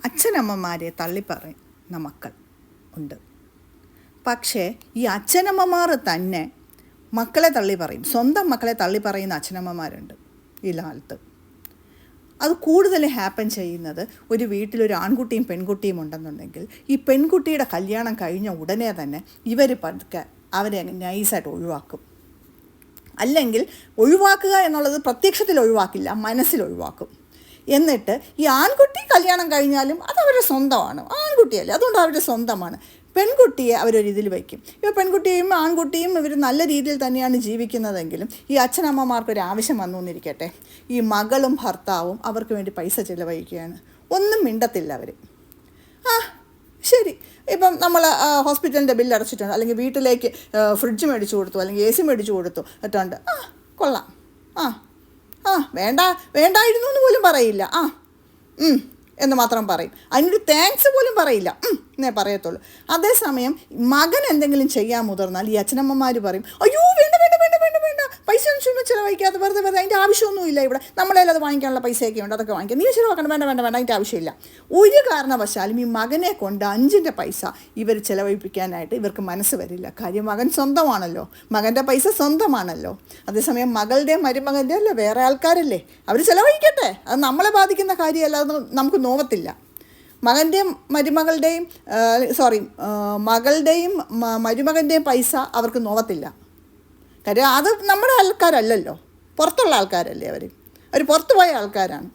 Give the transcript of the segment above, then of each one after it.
അച്ഛനമ്മമാരെ തള്ളിപ്പറയുന്ന മക്കൾ ഉണ്ട്. പക്ഷേ ഈ അച്ഛനമ്മമാർ തന്നെ മക്കളെ തള്ളി പറയും, സ്വന്തം മക്കളെ തള്ളി പറയുന്ന അച്ഛനമ്മമാരുണ്ട് ഈ കാലത്ത്. അത് കൂടുതൽ ഹാപ്പൻ ചെയ്യുന്നത് ഒരു വീട്ടിലൊരു ആൺകുട്ടിയും പെൺകുട്ടിയും ഉണ്ടെന്നുണ്ടെങ്കിൽ ഈ പെൺകുട്ടിയുടെ കല്യാണം കഴിഞ്ഞ ഉടനെ തന്നെ ഇവർ പതുക്കെ അവരെ നൈസായിട്ട് ഒഴിവാക്കും. അല്ലെങ്കിൽ ഒഴിവാക്കുക എന്നുള്ളത് പ്രത്യക്ഷത്തിൽ ഒഴിവാക്കില്ല, മനസ്സിൽ ഒഴിവാക്കും. എന്നിട്ട് ഈ ആൺകുട്ടി കല്യാണം കഴിഞ്ഞാലും അത് അവരുടെ സ്വന്തമാണ്, ആൺകുട്ടിയല്ലേ, അതുകൊണ്ട് അവരുടെ സ്വന്തമാണ്. പെൺകുട്ടിയെ അവരൊരിതിൽ വയ്ക്കും. ഇപ്പോൾ പെൺകുട്ടിയും ആൺകുട്ടിയും ഇവർ നല്ല രീതിയിൽ തന്നെയാണ് ജീവിക്കുന്നതെങ്കിലും ഈ അച്ഛനമ്മമാർക്കൊരു ആവശ്യം വന്നു എന്നിരിക്കട്ടെ, ഈ മകളും ഭർത്താവും അവർക്ക് വേണ്ടി പൈസ ചിലവഴിക്കുകയാണ്. ഒന്നും മിണ്ടത്തില്ല അവർ. ശരി, ഇപ്പം നമ്മൾ ഹോസ്പിറ്റലിൻ്റെ ബില്ല് അടച്ചിട്ടുണ്ട്, അല്ലെങ്കിൽ വീട്ടിലേക്ക് ഫ്രിഡ്ജ് മേടിച്ചു കൊടുത്തു, അല്ലെങ്കിൽ AC മേടിച്ചു കൊടുത്തു എന്നിട്ടുണ്ട്, കൊള്ളാം, വേണ്ടായിരുന്നു എന്ന് പോലും പറയില്ല, എന്ന് മാത്രം പറയും. അതിനൊരു താങ്ക്സ് പോലും പറയില്ല, എന്നേ പറയത്തുള്ളൂ. അതേസമയം മകൻ എന്തെങ്കിലും ചെയ്യാൻ മുതിർന്നാൽ ഈ അച്ഛനമ്മമാർ പറയും, അയ്യോ വേണ്ട വേണ്ട വേണ്ട വേണ്ട വേണ്ട, പൈസ ഒന്നും ചിലവഴിക്കാതെ വെറുതെ അതിൻ്റെ ആവശ്യമൊന്നുമില്ല, ഇവിടെ നമ്മളെല്ലാം അത് വാങ്ങിക്കാനുള്ള പൈസയൊക്കെ ഉണ്ട്, അതൊക്കെ വാങ്ങിക്കാം, നീ ചിലവാക്കണം, വേണ്ട വേണ്ട വേണ്ട, അതിൻ്റെ ആവശ്യമില്ല. ഒരു കാരണവശാലും ഈ മകനെ കൊണ്ട് 5ൻ്റെ പൈസ ഇവർ ചിലവഴിപ്പിക്കാനായിട്ട് ഇവർക്ക് മനസ്സ് വരില്ല. കാര്യം മകൻ സ്വന്തമാണല്ലോ, മകൻ്റെ പൈസ സ്വന്തമാണല്ലോ. അതേസമയം മകളുടെയും മരുമകൻ്റെ അല്ലേ, വേറെ ആൾക്കാരല്ലേ, അവർ ചിലവഴിക്കട്ടെ, അത് നമ്മളെ ബാധിക്കുന്ന കാര്യമല്ല, അത് നമുക്ക് നോവത്തില്ല. മകൻ്റെയും മരുമകളുടെയും മകളുടെയും മരുമകൻ്റെയും പൈസ അവർക്ക് നോവത്തില്ല. കാര്യം അത് നമ്മുടെ ആൾക്കാരല്ലല്ലോ, പുറത്തുള്ള ആൾക്കാരല്ലേ, അവർ പുറത്തു പോയ ആൾക്കാരാണ്.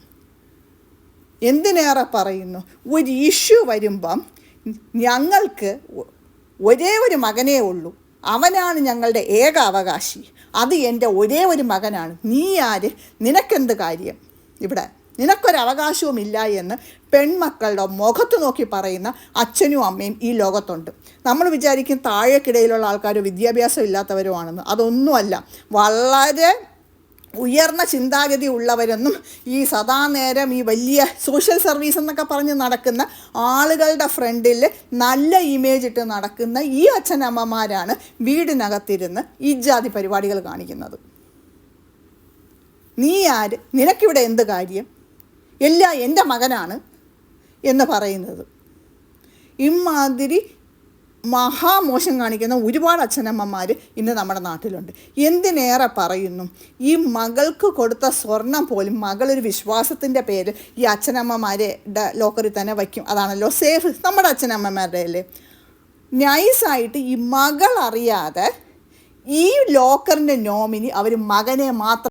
എന്തിനേറെ പറയുന്നു, ഒരു ഇഷ്യൂ വരുമ്പം ഞങ്ങൾക്ക് ഒരേ ഒരു മകനേ ഉള്ളൂ, അവനാണ് ഞങ്ങളുടെ ഏക അവകാശി, അത് എൻ്റെ ഒരേ ഒരു മകനാണ്, നീ ആര്, നിനക്കെന്ത് കാര്യം, ഇവിടെ നിനക്കൊരവകാശവും ഇല്ല എന്ന് പെൺമക്കളുടെ മുഖത്ത് നോക്കി പറയുന്ന അച്ഛനും അമ്മയും ഈ ലോകത്തുണ്ട്. നമ്മൾ വിചാരിക്കും താഴേക്കിടയിലുള്ള ആൾക്കാർ വിദ്യാഭ്യാസം ഇല്ലാത്തവരുമാണെന്ന്. അതൊന്നുമല്ല, വളരെ ഉയർന്ന ചിന്താഗതി ഉള്ളവരെന്നും ഈ സദാനേരം ഈ വലിയ സോഷ്യൽ സർവീസ് എന്നൊക്കെ പറഞ്ഞ് നടക്കുന്ന ആളുകളുടെ ഫ്രണ്ടിൽ നല്ല ഇമേജ് ഇട്ട് നടക്കുന്ന ഈ അച്ഛനമ്മമാരാണ് വീടിനകത്തിരുന്ന് ഈ ജാതി പരിപാടികൾ കാണിക്കുന്നത്. നീ ആര്, നിനക്കിവിടെ എന്ത് കാര്യം, എല്ലാം എൻ്റെ മകനാണ് എന്ന് പറയുന്നത്. ഇമാതിരി മഹാമോശം കാണിക്കുന്ന ഒരുപാട് അച്ഛനമ്മമാർ ഇന്ന് നമ്മുടെ നാട്ടിലുണ്ട്. എന്തിനേറെ പറയുന്നു, ഈ മകൾക്ക് കൊടുത്ത സ്വർണം പോലും മകളൊരു വിശ്വാസത്തിൻ്റെ പേരിൽ ഈ അച്ഛനമ്മമാരുടെ ലോക്കറിൽ തന്നെ വയ്ക്കും. അതാണല്ലോ സേഫ്, നമ്മുടെ അച്ഛനമ്മമാരുടെ അല്ലേ. നൈസായിട്ട് ഈ മകൾ അറിയാതെ ഈ ലോക്കറിൻ്റെ നോമിനി അവർ മകനെ മാത്രം